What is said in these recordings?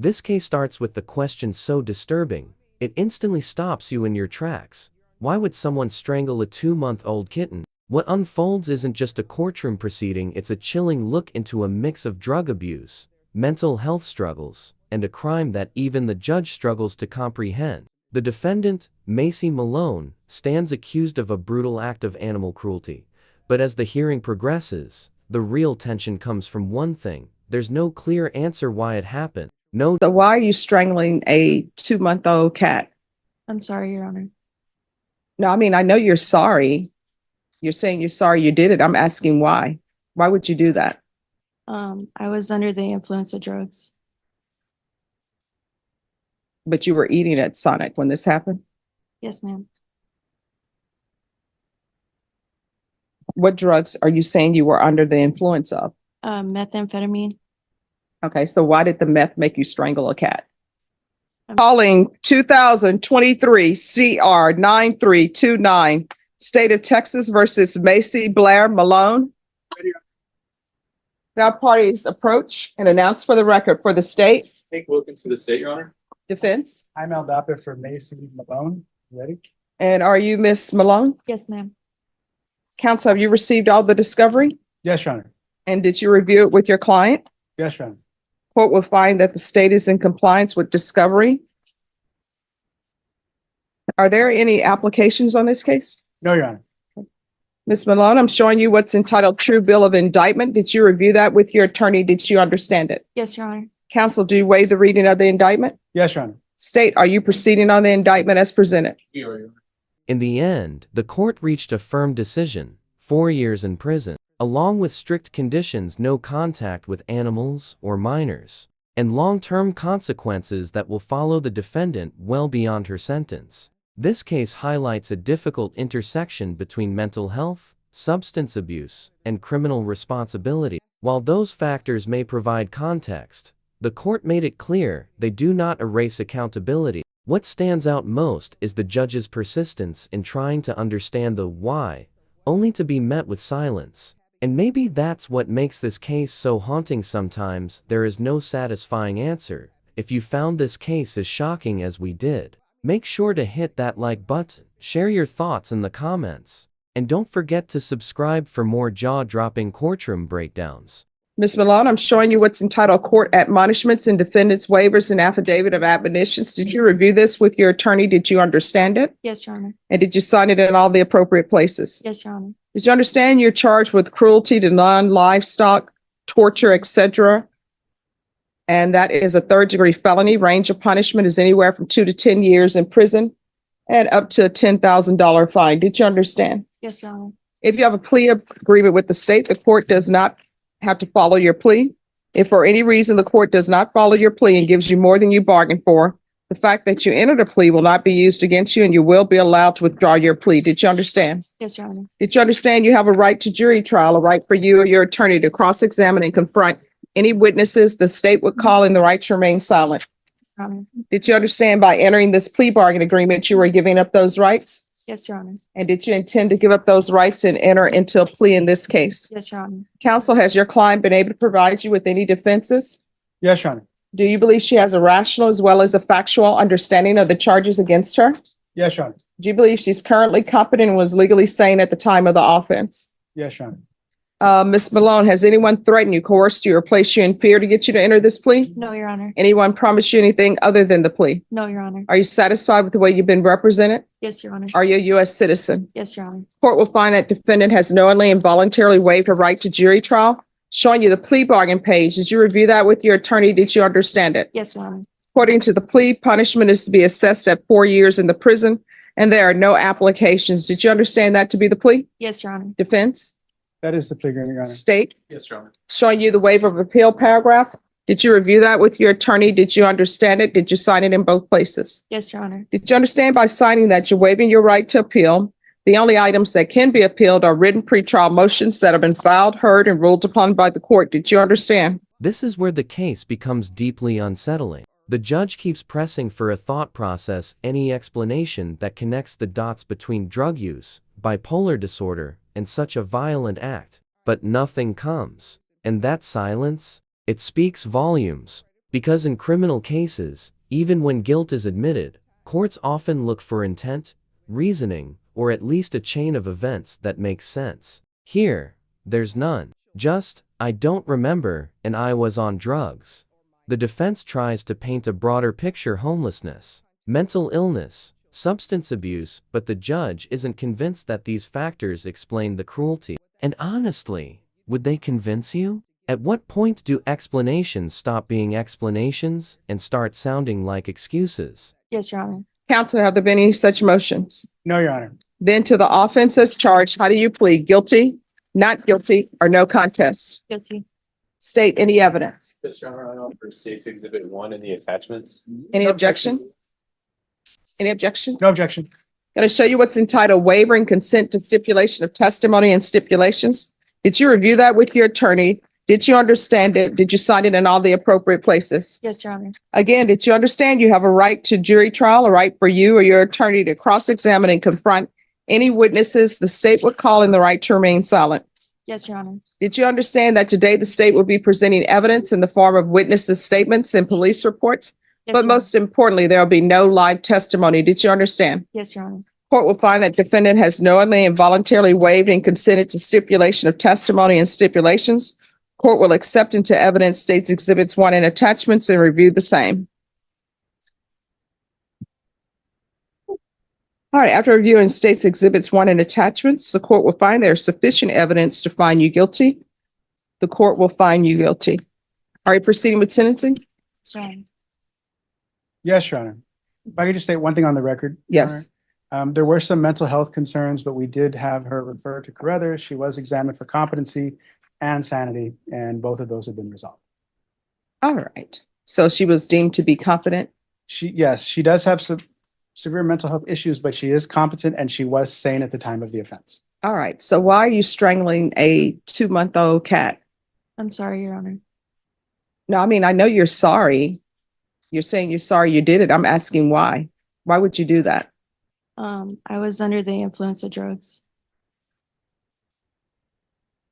This case starts with the question so disturbing, it instantly stops you in your tracks. Why would someone strangle a 2-month-old kitten? What unfolds isn't just a courtroom proceeding, it's a chilling look into a mix of drug abuse, mental health struggles, and a crime that even the judge struggles to comprehend. The defendant, Macy Malone, stands accused of a brutal act of animal cruelty. But as the hearing progresses, the real tension comes from one thing: there's no clear answer why it happened. So why are you strangling a 2-month-old cat? I'm sorry, Your Honor. No, I mean, I know you're sorry. You're saying you're sorry you did it. I'm asking why. Why would you do that? I was under the influence of drugs. But you were eating at Sonic when this happened? Yes, ma'am. What drugs are you saying you were under the influence of? Methamphetamine. Okay, so why did the meth make you strangle a cat? Calling 2023 CR 9329, State of Texas versus Macy Blair Malone. Now parties approach and announce for the record for the state. Hank Wilkins for the state, Your Honor. Defense. I'm Al Dapper for Macy Malone. Ready? And are you Miss Malone? Yes, ma'am. Counsel, have you received all the discovery? Yes, Your Honor. And did you review it with your client? Yes, Your Honor. Court will find that the state is in compliance with discovery. Are there any applications on this case? No, Your Honor. Ms. Malone, I'm showing you what's entitled True Bill of Indictment. Did you review that with your attorney? Did you understand it? Yes, Your Honor. Counsel, do you waive the reading of the indictment? Yes, Your Honor. State, are you proceeding on the indictment as presented? We are, Your Honor. In the end, the court reached a firm decision: 4 years in prison, along with strict conditions, no contact with animals or minors, and long-term consequences that will follow the defendant well beyond her sentence. This case highlights a difficult intersection between mental health, substance abuse, and criminal responsibility. While those factors may provide context, the court made it clear they do not erase accountability. What stands out most is the judge's persistence in trying to understand the why, only to be met with silence. And maybe that's what makes this case so haunting. Sometimes there is no satisfying answer. If you found this case as shocking as we did, make sure to hit that like button, share your thoughts in the comments, and don't forget to subscribe for more jaw-dropping courtroom breakdowns. Ms. Malone, I'm showing you what's entitled Court Admonishments and Defendants Waivers and Affidavit of Admonitions. Did you review this with your attorney? Did you understand it? Yes, Your Honor. And did you sign it in all the appropriate places? Yes, Your Honor. Did you understand you're charged with cruelty to non-livestock, torture, etc.? And that is a third-degree felony. Range of punishment is anywhere from 2 to 10 years in prison and up to a $10,000 fine. Did you understand? Yes, Your Honor. If you have a plea agreement with the state, the court does not have to follow your plea. If for any reason the court does not follow your plea and gives you more than you bargained for, the fact that you entered a plea will not be used against you and you will be allowed to withdraw your plea. Did you understand? Yes, Your Honor. Did you understand you have a right to jury trial, a right for you or your attorney to cross-examine and confront any witnesses the state would call and the right to remain silent? Your Honor. Did you understand by entering this plea bargain agreement, you were giving up those rights? Yes, Your Honor. And did you intend to give up those rights and enter into a plea in this case? Yes, Your Honor. Counsel, has your client been able to provide you with any defenses? Yes, Your Honor. Do you believe she has a rational as well as a factual understanding of the charges against her? Yes, Your Honor. Do you believe she's currently competent and was legally sane at the time of the offense? Yes, Your Honor. Ms. Malone, has anyone threatened you, coerced you, or placed you in fear to get you to enter this plea? No, Your Honor. Anyone promised you anything other than the plea? No, Your Honor. Are you satisfied with the way you've been represented? Yes, Your Honor. Are you a U.S. citizen? Yes, Your Honor. Court will find that defendant has knowingly and voluntarily waived her right to jury trial. Showing you the plea bargain page. Did you review that with your attorney? Did you understand it? Yes, Your Honor. According to the plea, punishment is to be assessed at 4 years in the prison, and there are no applications. Did you understand that to be the plea? Yes, Your Honor. Defense? That is the plea agreement, Your Honor. State? Yes, Your Honor. Showing you the waiver of appeal paragraph. Did you review that with your attorney? Did you understand it? Did you sign it in both places? Yes, Your Honor. Did you understand by signing that you're waiving your right to appeal? The only items that can be appealed are written pretrial motions that have been filed, heard, and ruled upon by the court. Did you understand? This is where the case becomes deeply unsettling. The judge keeps pressing for a thought process, any explanation that connects the dots between drug use, bipolar disorder, and such a violent act. But nothing comes. And that silence? It speaks volumes. Because in criminal cases, even when guilt is admitted, courts often look for intent, reasoning, or at least a chain of events that makes sense. Here, there's none. Just, I don't remember, and I was on drugs. The defense tries to paint a broader picture: homelessness, mental illness, substance abuse, but the judge isn't convinced that these factors explain the cruelty. And honestly, would they convince you? At what point do explanations stop being explanations and start sounding like excuses? Yes, Your Honor. Counsel, have there been any such motions? No, Your Honor. Then to the offense as charged, how do you plead? Guilty, not guilty, or no contest? Guilty. State any evidence. Yes, Your Honor, I offer State's Exhibit 1 in the attachments. Any objection? Any objection? No objection. Going to show you what's entitled waiver and consent to stipulation of testimony and stipulations. Did you review that with your attorney? Did you understand it? Did you sign it in all the appropriate places? Yes, Your Honor. Again, did you understand you have a right to jury trial, a right for you or your attorney to cross-examine and confront any witnesses the state would call in, the right to remain silent? Yes, Your Honor. Did you understand that today the state will be presenting evidence in the form of witnesses' statements and police reports? Yes, But Your Honor. most importantly, there will be no live testimony. Did you understand? Yes, Your Honor. Court will find that defendant has knowingly and voluntarily waived and consented to stipulation of testimony and stipulations. Court will accept into evidence State's Exhibits 1 and attachments and review the same. All right, after reviewing State's Exhibits 1 and attachments, the court will find there is sufficient evidence to find you guilty. The court will find you guilty. Are you proceeding with sentencing? Yes, Your Honor. Yes, Your Honor. If I could just state one thing on the record. Your Yes. Honor. There were some mental health concerns, but we did have her referred to Carruthers. She was examined for competency and sanity, and both of those have been resolved. All right. So she was deemed to be competent. Yes, she does have some severe mental health issues, but she is competent and she was sane at the time of the offense. All right. So why are you strangling a 2-month-old cat? I'm sorry, Your Honor. No, I mean, I know you're sorry. You're saying you're sorry you did it. I'm asking why. Why would you do that? I was under the influence of drugs.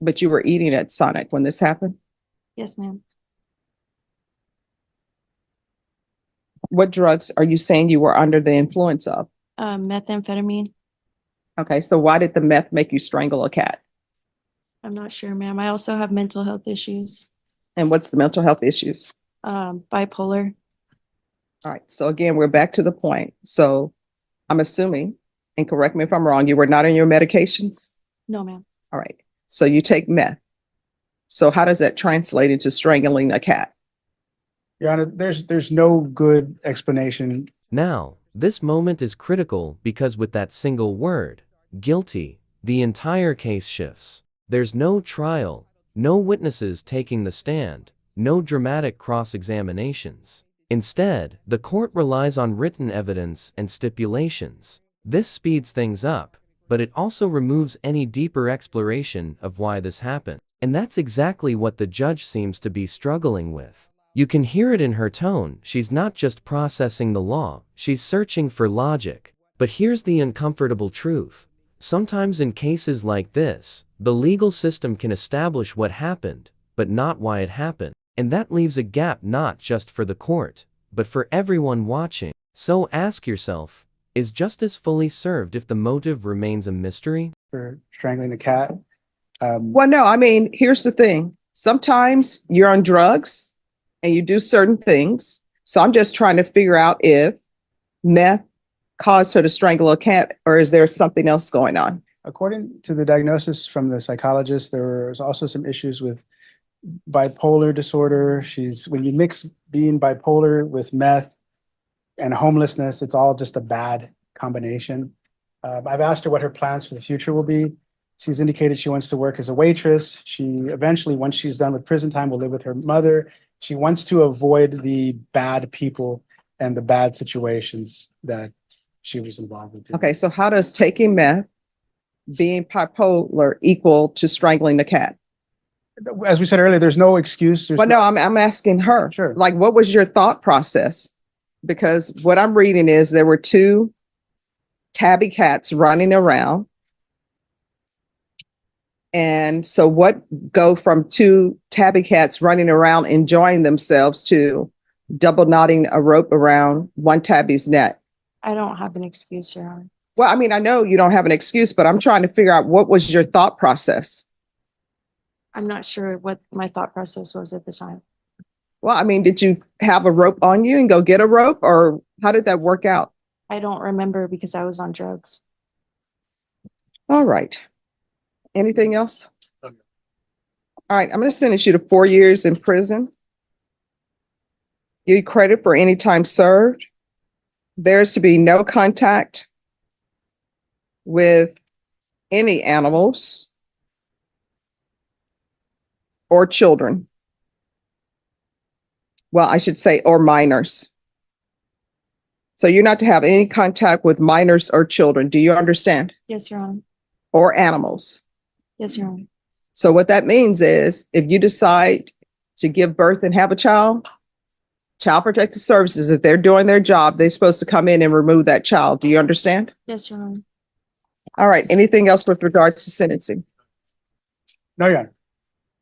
But you were eating at Sonic when this happened? Yes, ma'am. What drugs are you saying you were under the influence of? Methamphetamine. Okay, so why did the meth make you strangle a cat? I'm not sure, ma'am. I also have mental health issues. And what's the mental health issues? Bipolar. All right, so again, we're back to the point. So I'm assuming, and correct me if I'm wrong, you were not on your medications? No, ma'am. All right, so you take meth. So how does that translate into strangling a cat? Your Honor, there's no good explanation. Now, this moment is critical because with that single word, guilty, the entire case shifts. There's no trial, no witnesses taking the stand, no dramatic cross-examinations. Instead, the court relies on written evidence and stipulations. This speeds things up, but it also removes any deeper exploration of why this happened. And that's exactly what the judge seems to be struggling with. You can hear it in her tone. She's not just processing the law, she's searching for logic. But here's the uncomfortable truth. Sometimes in cases like this, the legal system can establish what happened, but not why it happened. And that leaves a gap not just for the court, but for everyone watching. So ask yourself, is justice fully served if the motive remains a mystery? For strangling a cat. Well, no, I mean, here's the thing. Sometimes you're on drugs and you do certain things. So I'm just trying to figure out if meth caused her to strangle a cat, or is there something else going on? According to the diagnosis from the psychologist, there was also some issues with bipolar disorder. When you mix being bipolar with meth and homelessness, it's all just a bad combination. I've asked her what her plans for the future will be. She's indicated she wants to work as a waitress. She eventually, once she's done with prison time, will live with her mother. She wants to avoid the bad people and the bad situations that she was involved with. Okay, so how does taking meth, being bipolar, equal to strangling the cat? As we said earlier, there's no excuse. Well, no, I'm asking her. Sure. Like, what was your thought process? Because what I'm reading is there were 2 tabby cats running around. And so what go from 2 tabby cats running around enjoying themselves to double knotting a rope around one tabby's neck. I don't have an excuse, Your Honor. Well, I mean, I know you don't have an excuse, but I'm trying to figure out what was your thought process? I'm not sure what my thought process was at the time. Well, I mean, did you have a rope on you and go get a rope, or how did that work out? I don't remember because I was on drugs. All right. Anything else? All right, I'm going to sentence you to 4 years in prison. Give you credit for any time served. There's to be no contact with any animals or children. Well, I should say, or minors. So you're not to have any contact with minors or children. Do you understand? Yes, Your Honor. Or animals. Yes, Your Honor. So what that means is if you decide to give birth and have a child, Child Protective Services, if they're doing their job, they're supposed to come in and remove that child. Do you understand? Yes, Your Honor. All right. Anything else with regards to sentencing? No, Your Honor.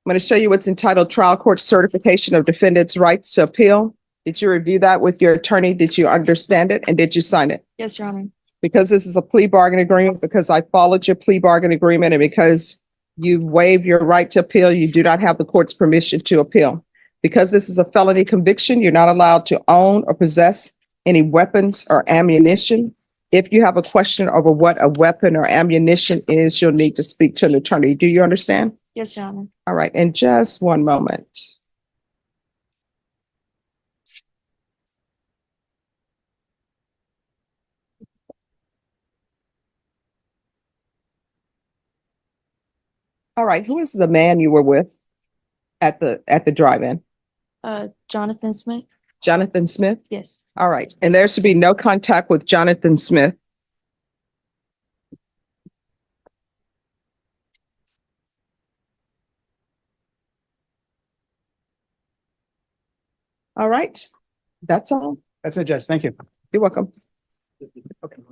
I'm going to show you what's entitled Trial Court Certification of Defendant's Rights to Appeal. Did you review that with your attorney? Did you understand it? And did you sign it? Yes, Your Honor. Because this is a plea bargain agreement, because I followed your plea bargain agreement, and because you've waived your right to appeal, you do not have the court's permission to appeal. Because this is a felony conviction, you're not allowed to own or possess any weapons or ammunition. If you have a question over what a weapon or ammunition is, you'll need to speak to an attorney. Do you understand? Yes, Your Honor. All right, and just one moment. All right, who is the man you were with at the drive-in? Jonathan Smith? Jonathan Smith? Yes. All right, and there should be no contact with Jonathan Smith. All right, that's all. That's it, Judge. Thank you. You're welcome. Okay.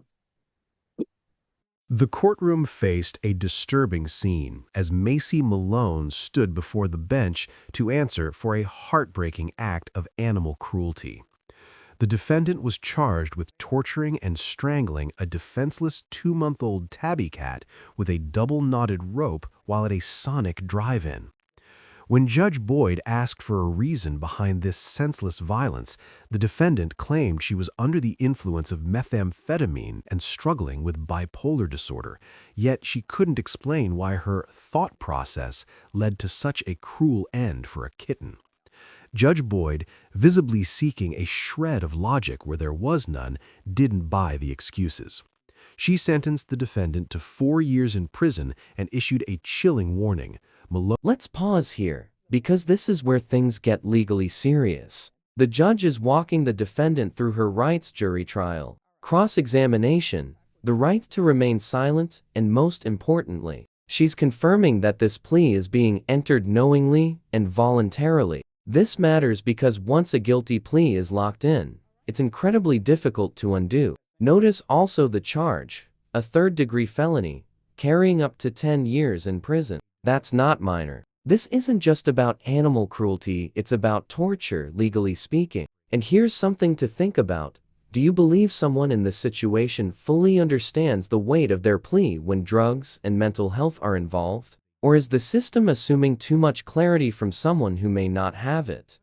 The courtroom faced a disturbing scene as Macy Malone stood before the bench to answer for a heartbreaking act of animal cruelty. The defendant was charged with torturing and strangling a defenseless 2-month-old tabby cat with a double-knotted rope while at a Sonic drive-in. When Judge Boyd asked for a reason behind this senseless violence, the defendant claimed she was under the influence of methamphetamine and struggling with bipolar disorder, yet she couldn't explain why her thought process led to such a cruel end for a kitten. Judge Boyd, visibly seeking a shred of logic where there was none, didn't buy the excuses. She sentenced the defendant to 4 years in prison and issued a chilling warning. Let's pause here, because this is where things get legally serious. The judge is walking the defendant through her rights: jury trial, cross-examination, the right to remain silent, and most importantly, she's confirming that this plea is being entered knowingly and voluntarily. This matters because once a guilty plea is locked in, it's incredibly difficult to undo. Notice also the charge, a third-degree felony, carrying up to 10 years in prison. That's not minor. This isn't just about animal cruelty, it's about torture, legally speaking. And here's something to think about. Do you believe someone in this situation fully understands the weight of their plea when drugs and mental health are involved? Or is the system assuming too much clarity from someone who may not have it?